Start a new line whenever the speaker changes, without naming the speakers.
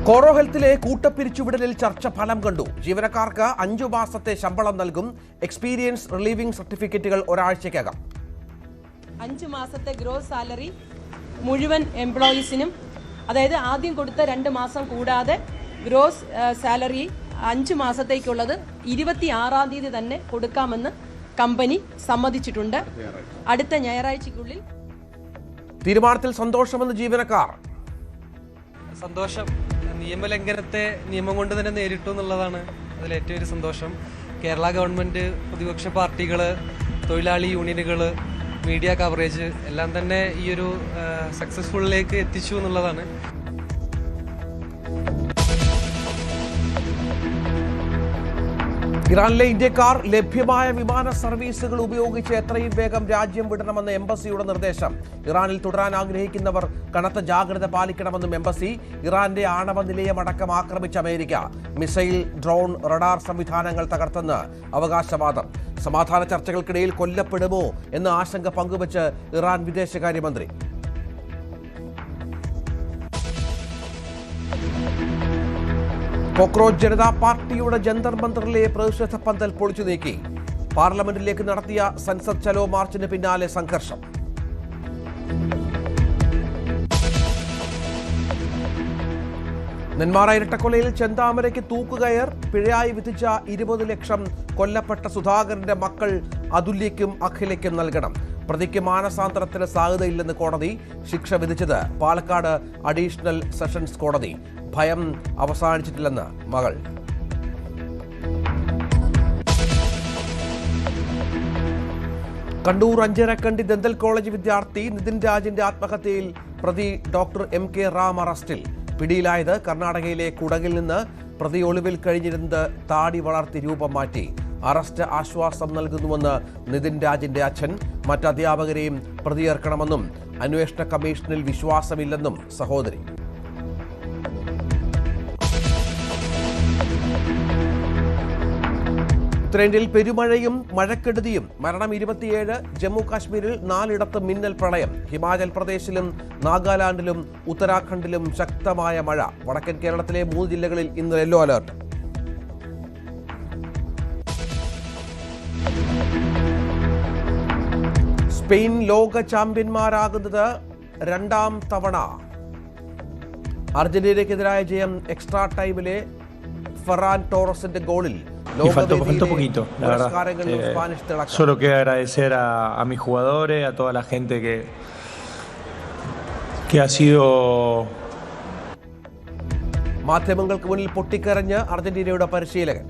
കോറോ ഹെൽത്തിലെ കൂട്ടപ്പിരിച്ചുവിടലിൽ ചർച്ച ഫലം കണ്ടു. ജീവനക്കാർക്ക് 5 മാസത്തെ ശമ്പളം നൽകും. എക്സ്പീരിയൻസ് റിലീവിംഗ് സർട്ടിഫിക്കറ്റുകൾ ഒരാഴ്ചയ്ക്കകം.
5 മാസത്തെ ഗ്രോസ് സാലറി മുഴുവൻ എംപ്ലോയീസിനും, അതായത് ആദ്യം കൊടുത്ത 2 മാസം കൂടാതെ ഗ്രോസ് സാലറി 5 മാസത്തേക്കുള്ളത് 26-ാം തീയതി തന്നെ കൊടുക്കാമെന്ന് കമ്പനി സമ്മതിച്ചിട്ടുണ്ട്. അടുത്ത ഞായറാഴ്ചയ്ക്കുള്ളിൽ.
തീരുമാനത്തിൽ സന്തോഷമെന്ന് ജീവനക്കാർ.
സന്തോഷം. നിയമലംഘനത്തെ നിയമം കൊണ്ട് തന്നെ നേരിട്ടു എന്നുള്ളതാണ് അതിലേറ്റവും ഒരു സന്തോഷം. കേരള ഗവൺമെൻറ്, പ്രതിപക്ഷ പാർട്ടികൾ, തൊഴിലാളി യൂണിയനുകൾ, മീഡിയ കവറേജ് എല്ലാം തന്നെ ഈ ഒരു സക്സസ്ഫുള്ളിലേക്ക് എത്തിച്ചു എന്നുള്ളതാണ്.
ഇറാനിലെ ഇന്ത്യക്കാർ ലഭ്യമായ വിമാന സർവീസുകൾ ഉപയോഗിച്ച് എത്രയും വേഗം രാജ്യം വിടണമെന്ന് എംബസിയുടെ നിർദ്ദേശം. ഇറാനിൽ തുടരാൻ ആഗ്രഹിക്കുന്നവർ കനത്ത ജാഗ്രത പാലിക്കണമെന്നും എംബസി. ഇറാന്റെ ആണവ നിലയമടക്കം ആക്രമിച്ച അമേരിക്ക. മിസൈൽ, ഡ്രോൺ, റഡാർ സംവിധാനങ്ങൾ തകർത്തെന്ന് അവകാശവാദം. സമാധാന ചർച്ചകൾക്കിടയിൽ കൊല്ലപ്പെടുമോ എന്ന ആശങ്ക പങ്കുവച്ച് ഇറാൻ വിദേശകാര്യമന്ത്രി. കോക്രോച്ച് ജനതാ പാർട്ടിയുടെ ജന്തർ മന്ദറിലെ പ്രതിഷേധ പന്തൽ പൊളിച്ചു നീക്കി. പാർലമെന്റിലേക്ക് നടത്തിയ സൻസദ് ചലോ മാർച്ചിന് പിന്നാലെ സംഘർഷം. നെന്മാറ ഇരട്ടക്കൊലയിൽ ചെന്താമരയ്ക്ക് തൂക്കുകയർ. പിഴയായി വിധിച്ച 20 ലക്ഷം കൊല്ലപ്പെട്ട സുധാകരന്റെ മക്കൾ അതുല്യയ്ക്കും അഖിലയ്ക്കും നൽകണം. പ്രതിക്ക് മാനസാന്തരത്തിന് സാധ്യതയില്ലെന്ന് കോടതി. ശിക്ഷ വിധിച്ചത് പാലക്കാട് അഡീഷണൽ സെഷൻസ് കോടതി. ഭയം അവസാനിച്ചിട്ടില്ലെന്ന് മകൾ. കണ്ണൂർ അഞ്ചരക്കണ്ടി ദന്തൽ കോളേജ് വിദ്യാർത്ഥി നിതിൻ രാജിന്റെ ആത്മഹത്യയിൽ പ്രതി ഡോക്ടർ MK റാം അറസ്റ്റിൽ. പിടിയിലായത് കർണാടകയിലെ കുടകിൽ നിന്ന്. പ്രതി ഒളിവിൽ കഴിഞ്ഞിരുന്നത് താടി വളർത്തി രൂപം മാറ്റി. അറസ്റ്റ് ആശ്വാസം നൽകുന്നുവെന്ന് നിതിൻ രാജിന്റെ അച്ഛൻ. മറ്റ് അധ്യാപകരെയും പ്രതിയേർക്കണമെന്നും അന്വേഷണ കമ്മീഷനിൽ വിശ്വാസമില്ലെന്നും സഹോദരി. ഉത്തരേന്ത്യയിൽ പെരുമഴയും മഴക്കെടുതിയും. മരണം 27. ജമ്മു കാശ്മീരിൽ 4 മിന്നൽ പ്രളയം. ഹിമാചൽ പ്രദേശിലും നാഗാലാൻഡിലും ഉത്തരാഖണ്ഡിലും ശക്തമായ മഴ. വടക്കൻ കേരളത്തിലെ 3 ജില്ലകളിൽ ഇന്ന് യെല്ലോ അലർട്ട്. സ്പെയിൻ ലോക ചാമ്പ്യന്മാരാകുന്നത് 2ാം തവണ. അർജന്റീനയ്ക്കെതിരായ ജയം എക്സ്ട്രാ ടൈമിലെ ഫെറാൻ ടോറസിന്റെ ഗോളിൽ.
Y faltó poquito, la verdad. Solo quiero agradecer a mis jugadores, a toda la gente que ha sido.
മാധ്യമങ്ങൾക്ക് മുന്നിൽ പൊട്ടിക്കരഞ്ഞ് അർജന്റീനയുടെ പരിശീലകൻ.